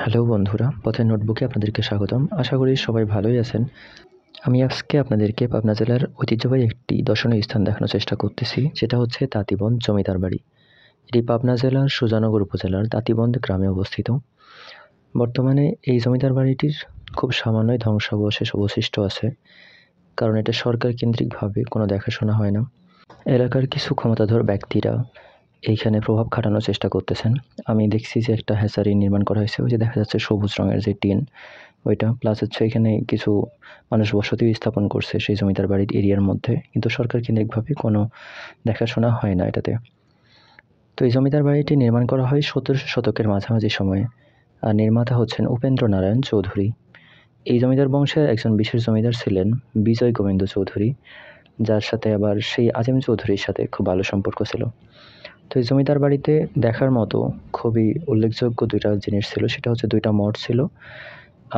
Hello বন্ধুরা, পথের নোটবুকে আপনাদেরকে স্বাগতম। আশা করি সবাই ভালোই আছেন। আমি আজকে আপনাদেরকে পাবনা জেলার ঐতিহ্যবাহী একটি দর্শনীয় স্থান দেখানোর চেষ্টা করতেছি, যেটা হচ্ছে তাঁতিবন্ধ জমিদার বাড়ি। এটি পাবনা জেলার সুজানগর উপজেলার তাঁতিবন্ধ গ্রামে অবস্থিত। বর্তমানে এই জমিদার বাড়িটির খুব সামান্যই ধ্বংসাবশেষ অবশিষ্ট আছে, কারণ এটা সরকার কেন্দ্রিকভাবে কোনো দেখাশোনা হয় না। এলাকার কিছু ক্ষমতাধর ব্যক্তিরা এইখানে প্রভাব খাটানোর চেষ্টা করতেছেন। আমি দেখছি যে একটা হ্যাচারি নির্মাণ করা হয়েছে, ওই যে দেখা যাচ্ছে সবুজ রঙের যে টিন ওইটা, প্লাস হচ্ছে এখানে কিছু মানুষ বসতি স্থাপন করছে সেই জমিদার বাড়ির এরিয়ার মধ্যে, কিন্তু সরকার কেন্দ্রিকভাবে কোনো দেখাশোনা হয় না এটাতে। তো এই জমিদার বাড়িটি নির্মাণ করা হয় 1700 শতকের মাঝামাঝি সময়ে, আর নির্মাতা হচ্ছেন উপেন্দ্র নারায়ণ চৌধুরী। এই জমিদার বংশের একজন বিশেষ জমিদার ছিলেন বিজয় গোবিন্দ চৌধুরী, যার সাথে আবার সেই আজিম চৌধুরীর সাথে খুব ভালো সম্পর্ক ছিল। তো এই জমিদার বাড়িতে দেখার মতো খুবই উল্লেখযোগ্য দুইটা জিনিস ছিল, সেটা হচ্ছে দুইটা মঠ ছিল,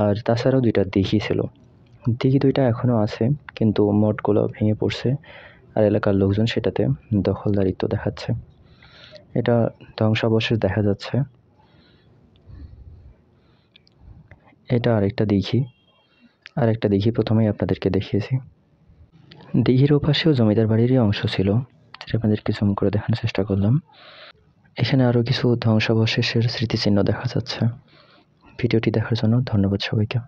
আর তাছাড়াও দুইটা দিঘি ছিল। দিঘি দুইটা এখনও আছে, কিন্তু মঠগুলো ভেঙে পড়ছে, আর এলাকার লোকজন সেটাতে দখলদারিত্ব দেখাচ্ছে। এটা ধ্বংসাবশেষ দেখা যাচ্ছে। এটা আরেকটা দিঘি প্রথমেই আপনাদেরকে দেখিয়েছি। দিঘির ওপাশেও জমিদার বাড়িরই অংশ ছিল, যেটা আপনাদেরকে জুম করে দেখানোর চেষ্টা করলাম। এখানে আরও কিছু ধ্বংসাবশেষের স্মৃতিচিহ্ন দেখা যাচ্ছে। ভিডিওটি দেখার জন্য ধন্যবাদ সবাইকে।